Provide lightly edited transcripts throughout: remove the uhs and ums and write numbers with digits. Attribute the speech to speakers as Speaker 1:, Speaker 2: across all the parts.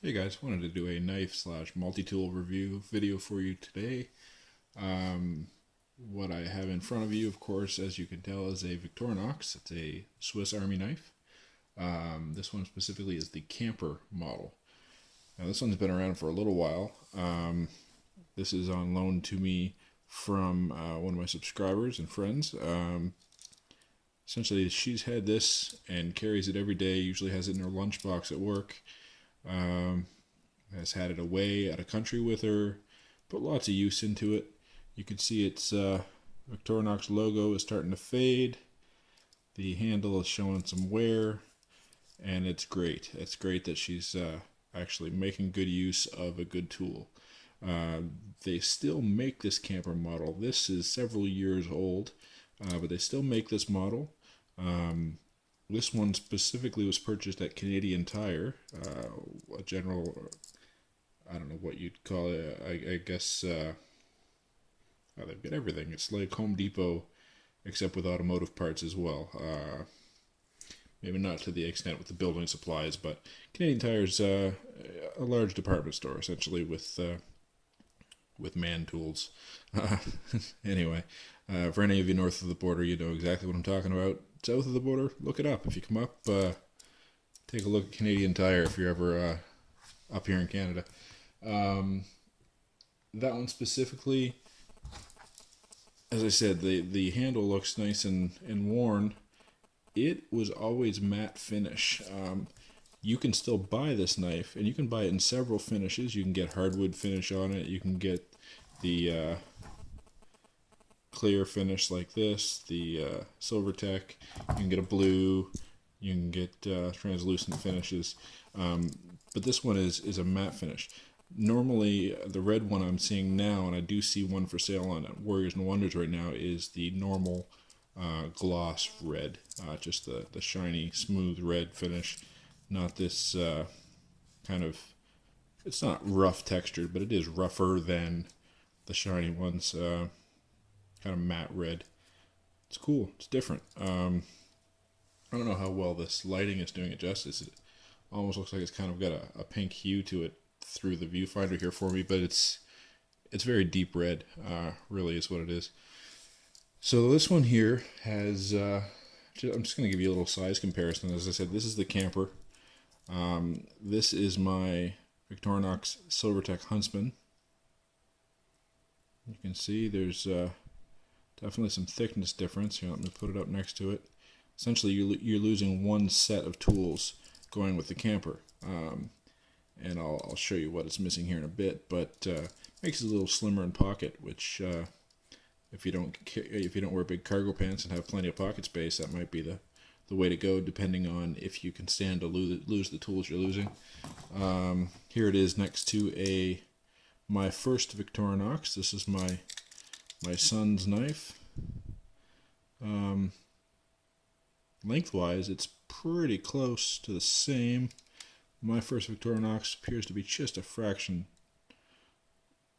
Speaker 1: Hey guys, wanted to do a knife slash multi-tool review video for you today. What I have in front of you, of course, as you can tell, is a Victorinox. It's a Swiss Army knife. This one specifically is the Camper model. Now this one's been around for a little while. This is on loan to me from one of my subscribers and friends. Essentially, she's had this and carries it every day, usually has it in her lunchbox at work. Has had it away out of country with her, put lots of use into it. You can see its Victorinox logo is starting to fade. The handle is showing some wear, and it's great. It's great that she's actually making good use of a good tool. They still make this camper model. This is several years old, but they still make this model. This one specifically was purchased at Canadian Tire, a general, I don't know what you'd call it, I guess, they've got everything. It's like Home Depot, except with automotive parts as well. Maybe not to the extent with the building supplies, but Canadian Tire is a large department store, essentially, with man tools. Anyway, for any of you north of the border, you know exactly what I'm talking about. South of the border, look it up. If you come up, take a look at Canadian Tire if you're ever up here in Canada. That one specifically, as I said, the handle looks nice and worn. It was always matte finish. You can still buy this knife, and you can buy it in several finishes. You can get hardwood finish on it. You can get the clear finish like this, the silver tech. You can get a blue. You can get translucent finishes. But this one is a matte finish. Normally, the red one I'm seeing now, and I do see one for sale on Warriors and Wonders right now, is the normal gloss red. Just the shiny, smooth red finish. Not this kind of, it's not rough textured, but it is rougher than the shiny ones. Kind of matte red. It's cool. It's different. I don't know how well this lighting is doing it justice. It almost looks like it's kind of got a pink hue to it through the viewfinder here for me, but it's very deep red. Really is what it is. So this one here has. I'm just going to give you a little size comparison. As I said, this is the Camper. This is my Victorinox Silvertech Huntsman. You can see there's definitely some thickness difference. Here, let me put it up next to it. Essentially, you're losing one set of tools going with the Camper, and I'll show you what it's missing here in a bit. But makes it a little slimmer in pocket, which if you don't wear big cargo pants and have plenty of pocket space, that might be the way to go, depending on if you can stand to lose the tools you're losing. Here it is next to my first Victorinox. This is my son's knife. Lengthwise, it's pretty close to the same. My first Victorinox appears to be just a fraction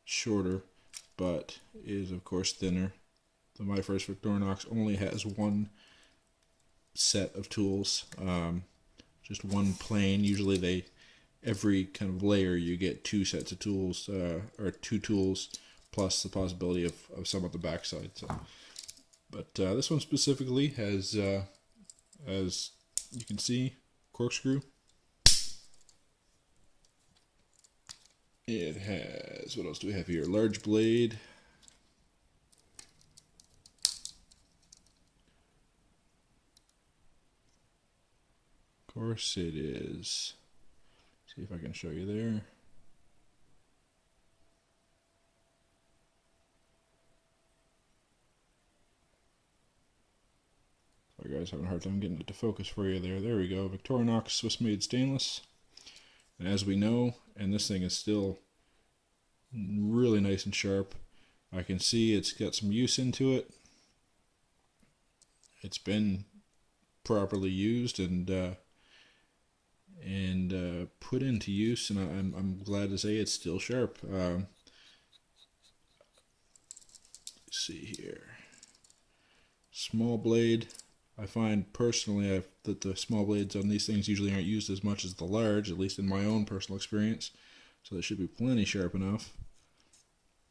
Speaker 1: shorter, but is of course thinner. My first Victorinox only has one set of tools, just one plane. Usually every kind of layer you get two sets of tools, or two tools plus the possibility of some at the backside. So, but this one specifically has, as you can see, corkscrew. It has, what else do we have here? Large blade. Of course it is. See if I can show you there. Sorry guys, having a hard time getting it to focus for you there. There we go. Victorinox Swiss made stainless. And as we know, and this thing is still really nice and sharp. I can see it's got some use into it. It's been properly used and put into use, and I'm glad to say it's still sharp. Let's see here. Small blade. I find personally that the small blades on these things usually aren't used as much as the large, at least in my own personal experience. So they should be plenty sharp enough.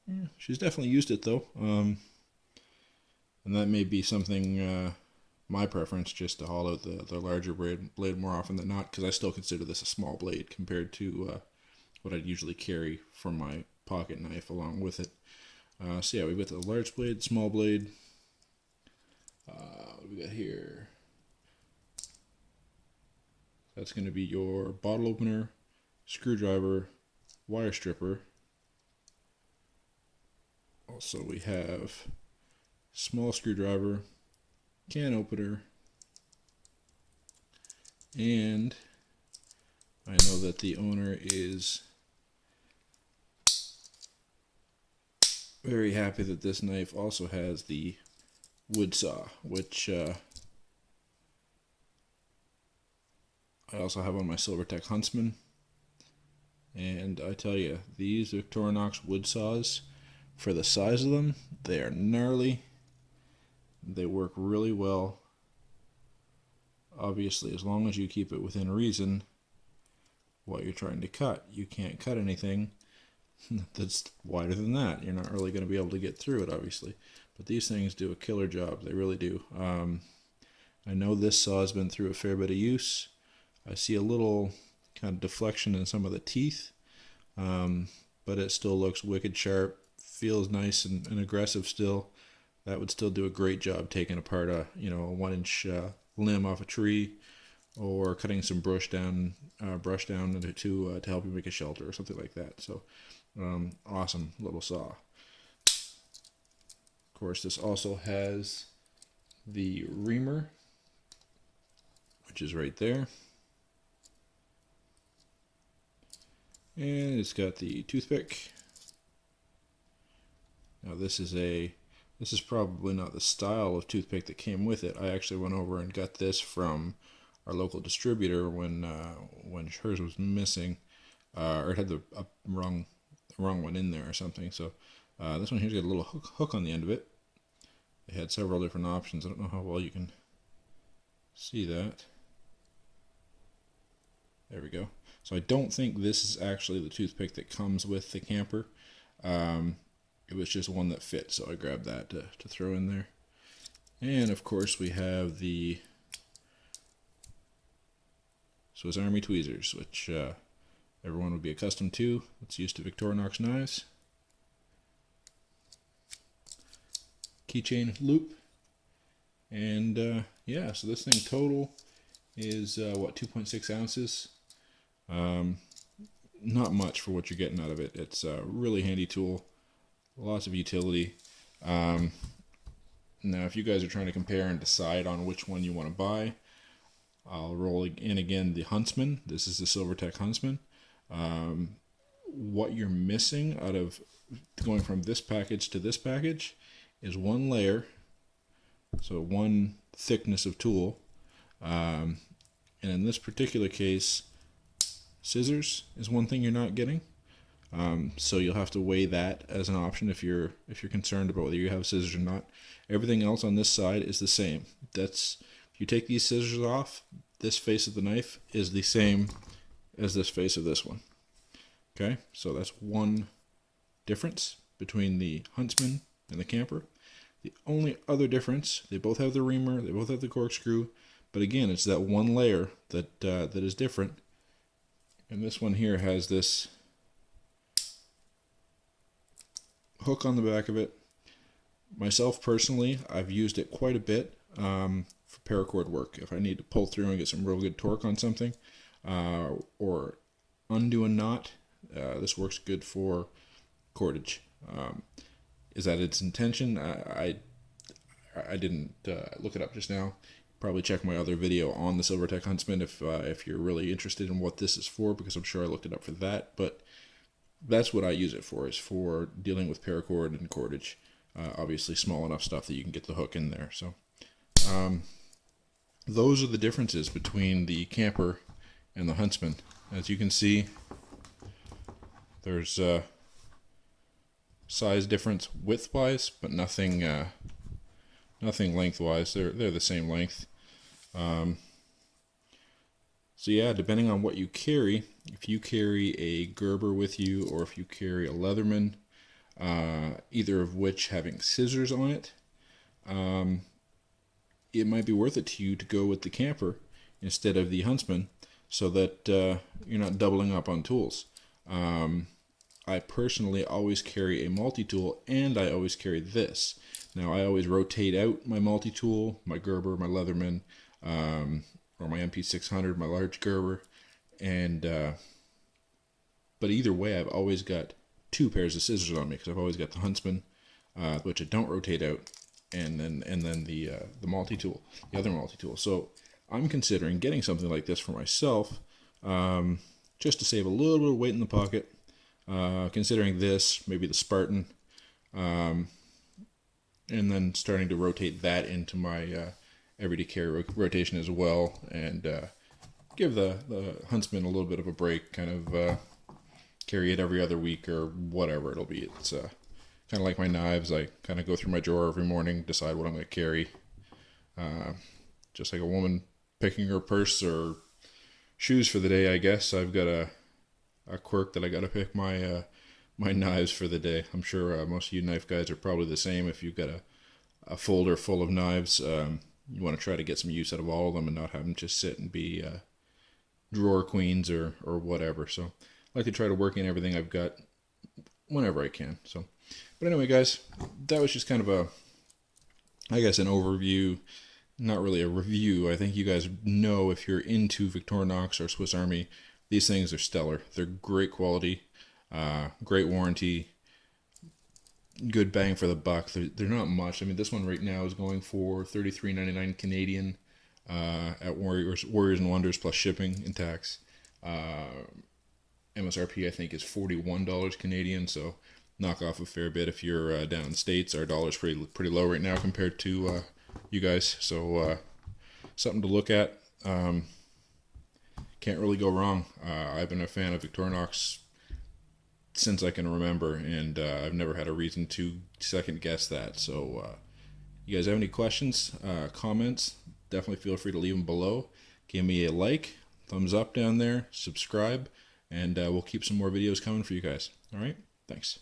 Speaker 1: Yeah, she's definitely used it though. And that may be something, my preference, just to haul out the larger blade more often than not, because I still consider this a small blade compared to what I'd usually carry for my pocket knife along with it. So yeah, we've got the large blade, small blade. What do we got here? That's going to be your bottle opener, screwdriver, wire stripper. Also we have small screwdriver, can opener, and I know that the owner is very happy that this knife also has the wood saw, which I also have on my Silvertech Huntsman. And I tell you, these Victorinox wood saws, for the size of them, they are gnarly. They work really well. Obviously, as long as you keep it within reason what you're trying to cut. You can't cut anything that's wider than that. You're not really going to be able to get through it, obviously. But these things do a killer job. They really do. I know this saw has been through a fair bit of use. I see a little kind of deflection in some of the teeth, but it still looks wicked sharp. Feels nice and aggressive still. That would still do a great job taking apart a 1-inch limb off a tree, or cutting some brush down to help you make a shelter or something like that. So awesome little saw. Of course, this also has the reamer, which is right there, and it's got the toothpick. Now this is probably not the style of toothpick that came with it. I actually went over and got this from our local distributor when hers was missing, or it had the wrong one in there or something. So this one here's got a little hook on the end of it. They had several different options. I don't know how well you can see that. There we go. So I don't think this is actually the toothpick that comes with the camper. It was just one that fit, so I grabbed that to throw in there. And of course we have the Swiss Army tweezers, which everyone would be accustomed to. It's used to Victorinox knives. Keychain loop. And yeah, so this thing total is 2.6 ounces. Not much for what you're getting out of it. It's a really handy tool. Lots of utility. Now, if you guys are trying to compare and decide on which one you want to buy, I'll roll in again the Huntsman. This is the Silvertech Huntsman. What you're missing out of going from this package to this package is one layer, so one thickness of tool. And in this particular case, scissors is one thing you're not getting. So you'll have to weigh that as an option if you're concerned about whether you have scissors or not. Everything else on this side is the same. If you take these scissors off, this face of the knife is the same as this face of this one. Okay, so that's one difference between the Huntsman and the Camper. The only other difference, they both have the reamer, they both have the corkscrew, but again, it's that one layer that is different. And this one here has this hook on the back of it. Myself personally, I've used it quite a bit for paracord work. If I need to pull through and get some real good torque on something, or undo a knot, this works good for cordage. Is that its intention? I didn't look it up just now. Probably check my other video on the Silvertech Huntsman if you're really interested in what this is for, because I'm sure I looked it up for that. But that's what I use it for, is for dealing with paracord and cordage. Obviously small enough stuff that you can get the hook in there. So those are the differences between the Camper and the Huntsman. As you can see, there's size difference width-wise, but nothing length-wise. They're the same length. So yeah, depending on what you carry, if you carry a Gerber with you or if you carry a Leatherman, either of which having scissors on it, it might be worth it to you to go with the Camper instead of the Huntsman, so that you're not doubling up on tools. I personally always carry a multi-tool, and I always carry this. Now I always rotate out my multi-tool, my Gerber, my Leatherman, or my MP600, my large Gerber, and but either way, I've always got two pairs of scissors on me because I've always got the Huntsman, which I don't rotate out, and then the multi-tool, the other multi-tool. So I'm considering getting something like this for myself, just to save a little bit of weight in the pocket. Considering this, maybe the Spartan, and then starting to rotate that into my everyday carry rotation as well, and give the Huntsman a little bit of a break, kind of carry it every other week or whatever it'll be. It's kind of like my knives. I kind of go through my drawer every morning, decide what I'm going to carry. Just like a woman picking her purse or shoes for the day, I guess. I've got a quirk that I got to pick my my knives for the day. I'm sure most of you knife guys are probably the same. If you've got a folder full of knives, you want to try to get some use out of all of them and not have them just sit and be drawer queens or whatever. So I like to try to work in everything I've got whenever I can. So, but anyway, guys, that was just kind of I guess, an overview. Not really a review. I think you guys know, if you're into Victorinox or Swiss Army, these things are stellar. They're great quality, great warranty, good bang for the buck. They're not much. I mean, this one right now is going for $33.99 Canadian at Warriors and Wonders plus shipping and tax. MSRP I think is $41 Canadian, so knock off a fair bit if you're down in the States. Our dollar's pretty low right now compared to you guys, so something to look at. Can't really go wrong. I've been a fan of Victorinox since I can remember, and I've never had a reason to second guess that. So you guys have any questions, comments, definitely feel free to leave them below. Give me a like, thumbs up down there, subscribe, and we'll keep some more videos coming for you guys. All right, thanks.